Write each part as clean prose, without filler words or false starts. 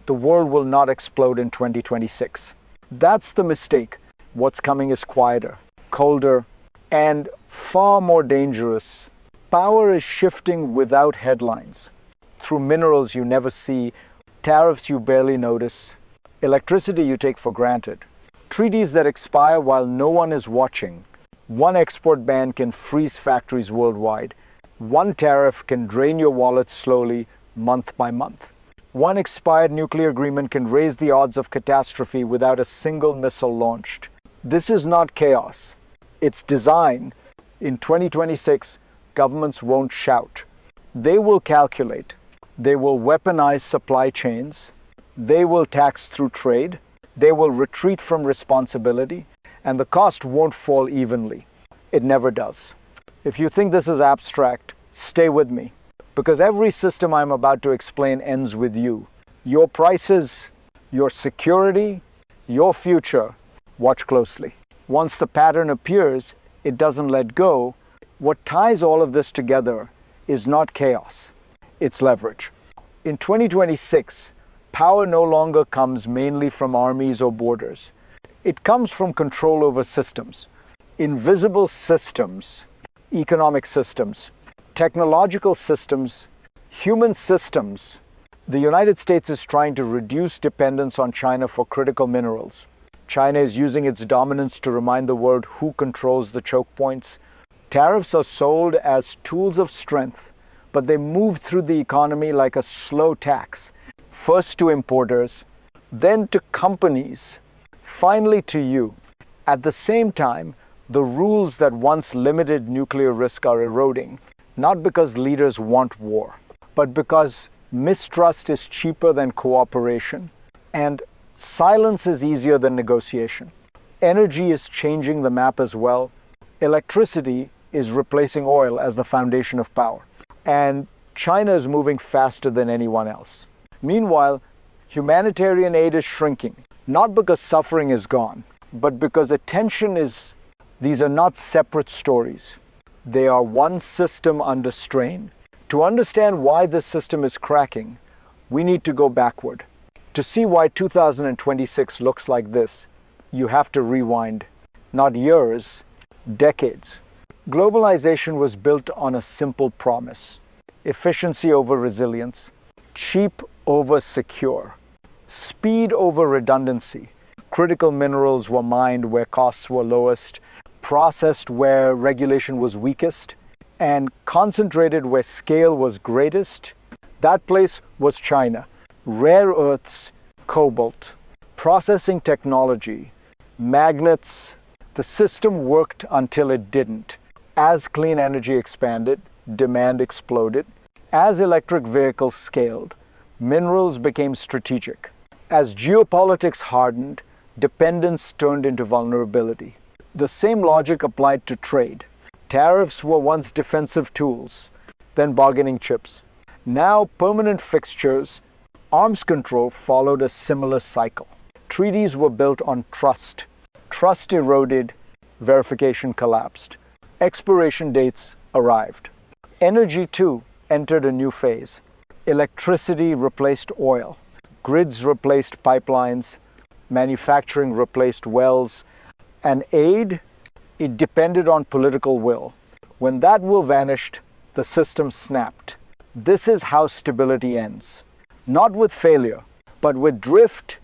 the world will not explode in 2026. That's the mistake. What's coming is quieter, colder, and far more dangerous. Power is shifting without headlines, through minerals you never see, tariffs you barely notice, electricity you take for granted, treaties that expire while no one is watching. One export ban can freeze factories worldwide. One tariff can drain your wallet slowly, month by month. One expired nuclear agreement can raise the odds of catastrophe without a single missile launched. This is not chaos. It's design. In 2026, governments won't shout. They will calculate. They will weaponize supply chains. They will tax through trade. They will retreat from responsibility. And the cost won't fall evenly. It never does. If you think this is abstract, stay with me. Because every system I'm about to explain ends with you. Your prices, your security, your future. Watch closely. Once the pattern appears, it doesn't let go. What ties all of this together is not chaos. It's leverage. In 2026, power no longer comes mainly from armies or borders. It comes from control over systems. Invisible systems, economic systems, technological systems, human systems. The United States is trying to reduce dependence on China for critical minerals. China is using its dominance to remind the world who controls the choke points. Tariffs are sold as tools of strength, but they move through the economy like a slow tax, first to importers, then to companies, finally to you. At the same time, the rules that once limited nuclear risk are eroding, not because leaders want war, but because mistrust is cheaper than cooperation, and silence is easier than negotiation. Energy is changing the map as well. Electricity is replacing oil as the foundation of power. And China is moving faster than anyone else. Meanwhile, humanitarian aid is shrinking, not because suffering is gone, but because attention is. These are not separate stories. They are one system under strain. To understand why this system is cracking, we need to go backward. To see why 2026 looks like this, you have to rewind, not years, decades. Globalization was built on a simple promise: efficiency over resilience, cheap over secure, speed over redundancy. Critical minerals were mined where costs were lowest, processed where regulation was weakest, and concentrated where scale was greatest. That place was China. Rare earths, cobalt, processing technology, magnets. The system worked until it didn't. As clean energy expanded, demand exploded. As electric vehicles scaled, minerals became strategic. As geopolitics hardened, dependence turned into vulnerability. The same logic applied to trade. Tariffs were once defensive tools, then bargaining chips. Now permanent fixtures. Arms control followed a similar cycle. Treaties were built on trust. Trust eroded, verification collapsed. Expiration dates arrived. Energy, too, entered a new phase. Electricity replaced oil. Grids replaced pipelines. Manufacturing replaced wells. And aid, it depended on political will. When that will vanished, the system snapped. This is how stability ends. Not with failure, but with drift,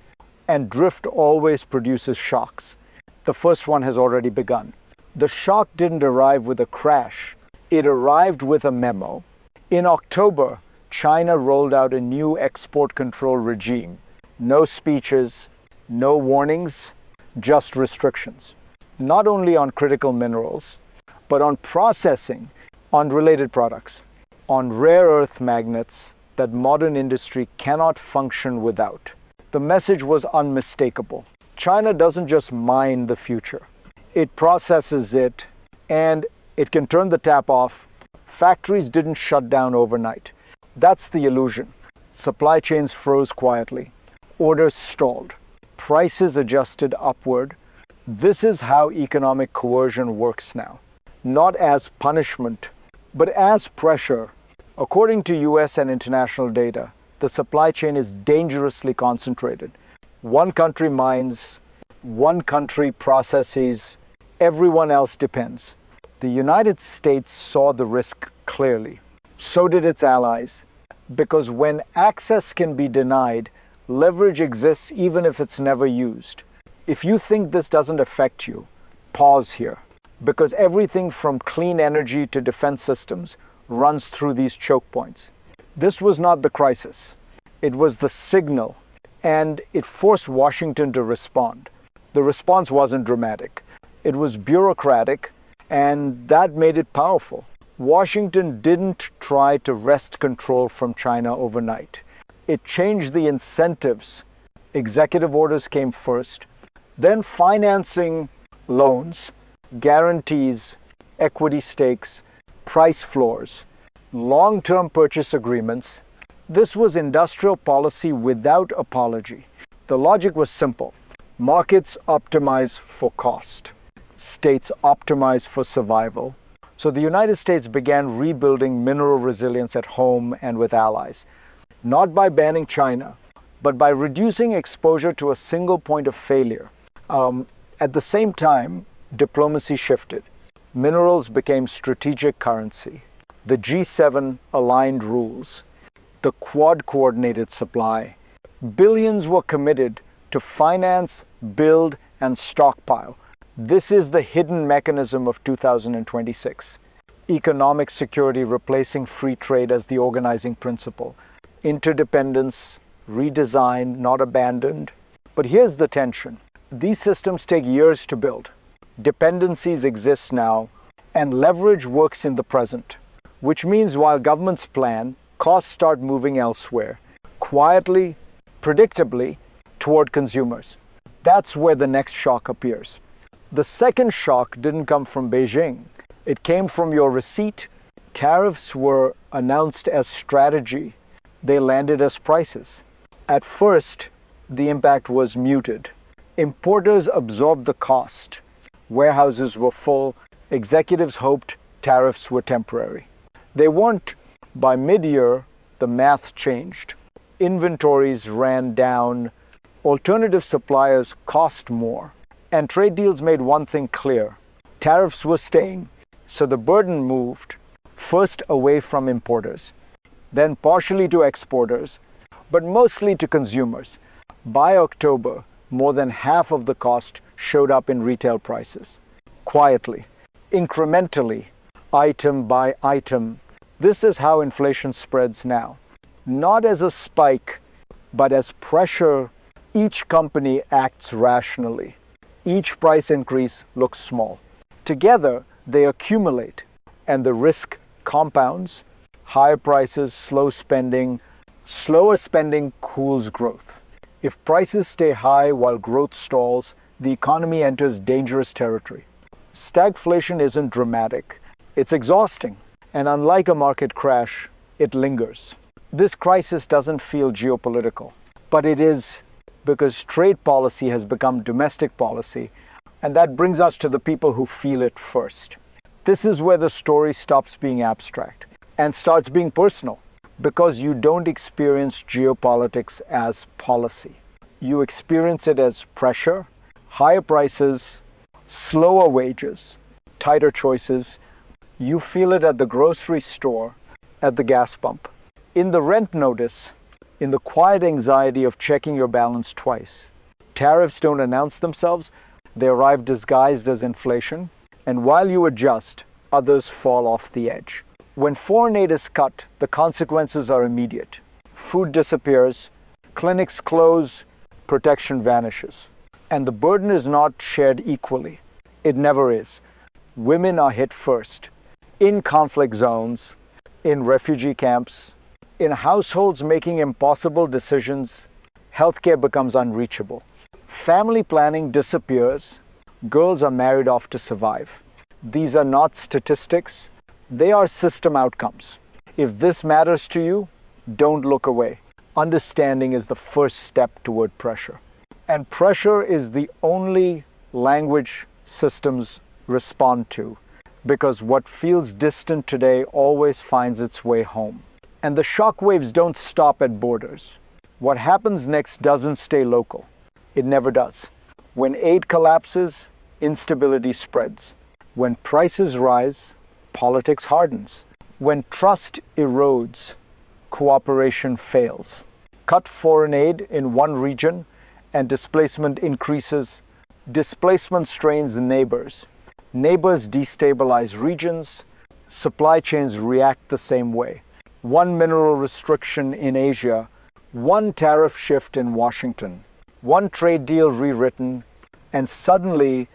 and drift always produces shocks. The first one has already begun. The shock didn't arrive with a crash. It arrived with a memo. In October, China rolled out a new export control regime. No speeches, no warnings, just restrictions. Not only on critical minerals, but on processing, on related products, on rare earth magnets that modern industry cannot function without. The message was unmistakable. China doesn't just mine the future. It processes it, and it can turn the tap off. Factories didn't shut down overnight. That's the illusion. Supply chains froze quietly. Orders stalled. Prices adjusted upward. This is how economic coercion works now. Not as punishment, but as pressure. According to US and international data, The supply chain is dangerously concentrated. One country mines, one country processes, everyone else depends. The United States saw the risk clearly. So did its allies. Because when access can be denied, leverage exists even if it's never used. If you think this doesn't affect you, pause here. Because everything from clean energy to defense systems runs through these choke points. This was not the crisis. It was the signal, and it forced Washington to respond. The response wasn't dramatic. It was bureaucratic, and that made it powerful. Washington didn't try to wrest control from China overnight. It changed the incentives. Executive orders came first, then financing loans, guarantees, equity stakes, price floors, long-term purchase agreements. This was industrial policy without apology. The logic was simple. Markets optimize for cost. States optimize for survival. So the United States began rebuilding mineral resilience at home and with allies, not by banning China, but by reducing exposure to a single point of failure. At the same time, diplomacy shifted. Minerals became strategic currency. The G7 aligned rules. The Quad coordinated supply. Billions were committed to finance, build, and stockpile. This is the hidden mechanism of 2026. Economic security replacing free trade as the organizing principle. Interdependence, redesigned, not abandoned. But here's the tension. These systems take years to build. Dependencies exist now, and leverage works in the present. Which means while governments plan, costs start moving elsewhere, quietly, predictably, toward consumers. That's where the next shock appears. The second shock didn't come from Beijing. It came from your receipt. Tariffs were announced as strategy. They landed as prices. At first, the impact was muted. Importers absorbed the cost. Warehouses were full. Executives hoped tariffs were temporary. They weren't. By mid-year, the math changed. Inventories ran down. Alternative suppliers cost more. And trade deals made one thing clear. Tariffs were staying. So the burden moved, first away from importers, then partially to exporters, but mostly to consumers. By October, more than half of the cost showed up in retail prices. Quietly, incrementally, item by item. This is how inflation spreads now. Not as a spike, but as pressure. Each company acts rationally. Each price increase looks small. Together, they accumulate, and the risk compounds. Higher prices, slow spending. Slower spending cools growth. If prices stay high while growth stalls, the economy enters dangerous territory. Stagflation isn't dramatic. It's exhausting. And unlike a market crash, it lingers. This crisis doesn't feel geopolitical, but it is, because trade policy has become domestic policy, and that brings us to the people who feel it first. This is where the story stops being abstract and starts being personal, because you don't experience geopolitics as policy. You experience it as pressure, higher prices, slower wages, tighter choices. You feel it at the grocery store, at the gas pump, in the rent notice, in the quiet anxiety of checking your balance twice. Tariffs don't announce themselves. They arrive disguised as inflation. And while you adjust, others fall off the edge. When foreign aid is cut, the consequences are immediate. Food disappears, clinics close, protection vanishes. And the burden is not shared equally. It never is. Women are hit first. In conflict zones, in refugee camps, in households making impossible decisions, healthcare becomes unreachable. Family planning disappears. Girls are married off to survive. These are not statistics. They are system outcomes. If this matters to you, don't look away. Understanding is the first step toward pressure. And pressure is the only language systems respond to, because what feels distant today always finds its way home. And the shockwaves don't stop at borders. What happens next doesn't stay local. It never does. When aid collapses, instability spreads. When prices rise, politics hardens. When trust erodes, cooperation fails. Cut foreign aid in one region and displacement increases. Displacement strains neighbors. Neighbors destabilize regions. Supply chains react the same way. One mineral restriction in Asia, one tariff shift in Washington, one trade deal rewritten, and suddenly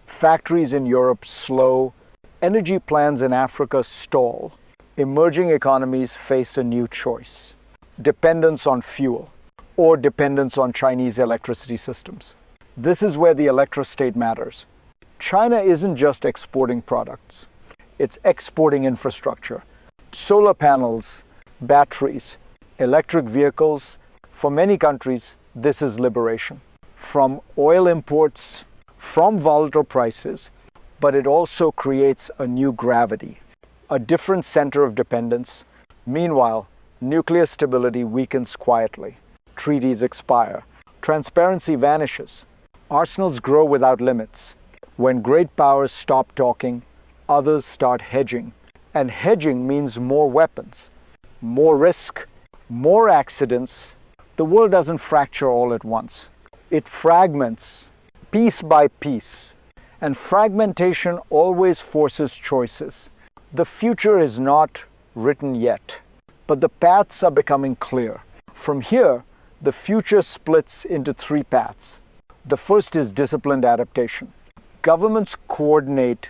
factories in Europe slow, energy plans in Africa stall. Emerging economies face a new choice: dependence on fuel or dependence on Chinese electricity systems. This is where the electrostate matters. China isn't just exporting products, it's exporting infrastructure. Solar panels, batteries, electric vehicles. For many countries, this is liberation. From oil imports, from volatile prices, but it also creates a new gravity, a different center of dependence. Meanwhile, nuclear stability weakens quietly. Treaties expire. Transparency vanishes. Arsenals grow without limits. When great powers stop talking, others start hedging. And hedging means more weapons, more risk, more accidents. The world doesn't fracture all at once. It fragments piece by piece. And fragmentation always forces choices. The future is not written yet, but the paths are becoming clear. From here, the future splits into three paths. The first is disciplined adaptation. Governments coordinate.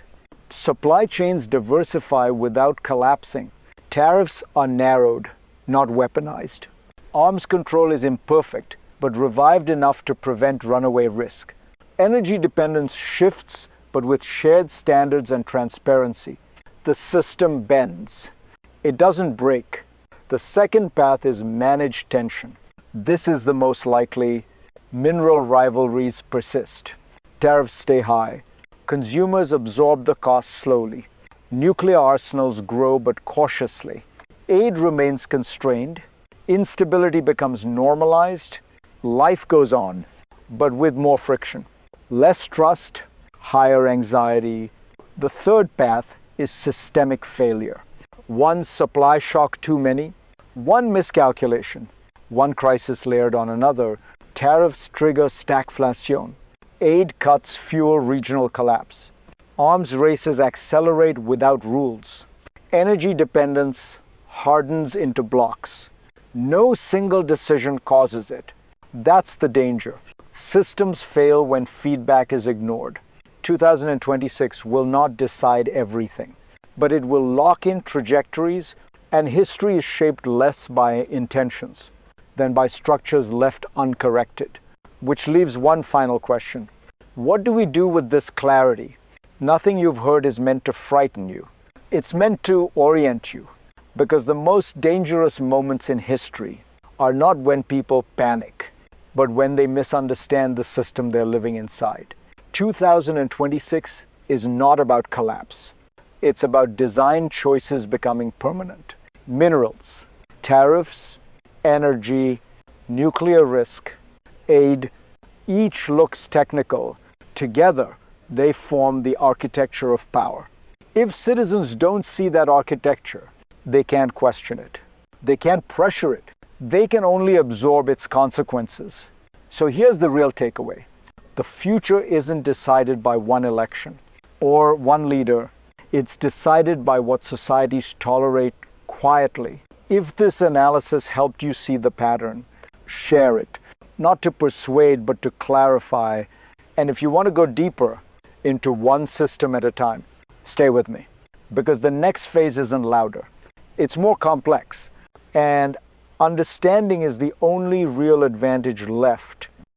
Supply chains diversify without collapsing. Tariffs are narrowed, not weaponized. Arms control is imperfect, but revived enough to prevent runaway risk. Energy dependence shifts, but with shared standards and transparency. The system bends. It doesn't break. The second path is managed tension. This is the most likely. Mineral rivalries persist. Tariffs stay high. Consumers absorb the cost slowly. Nuclear arsenals grow but cautiously. Aid remains constrained. Instability becomes normalized. Life goes on, but with more friction. Less trust, higher anxiety. The third path is systemic failure. One supply shock too many, one miscalculation, one crisis layered on another. Tariffs trigger stagflation. Aid cuts fuel regional collapse. Arms races accelerate without rules. Energy dependence hardens into blocks. No single decision causes it. That's the danger. Systems fail when feedback is ignored. 2026 will not decide everything, but it will lock in trajectories, and history is shaped less by intentions than by structures left uncorrected. Which leaves one final question. What do we do with this clarity? Nothing you've heard is meant to frighten you. It's meant to orient you, because the most dangerous moments in history are not when people panic, but when they misunderstand the system they're living inside. 2026 is not about collapse. It's about design choices becoming permanent. Minerals, tariffs, energy, nuclear risk, aid, each looks technical. Together, they form the architecture of power. If citizens don't see that architecture, they can't question it. They can't pressure it. They can only absorb its consequences. So here's the real takeaway. The future isn't decided by one election or one leader. It's decided by what societies tolerate quietly. If this analysis helped you see the pattern, share it. Not to persuade, but to clarify. And if you want to go deeper into one system at a time, stay with me. Because the next phase isn't louder. It's more complex. And understanding is the only real advantage left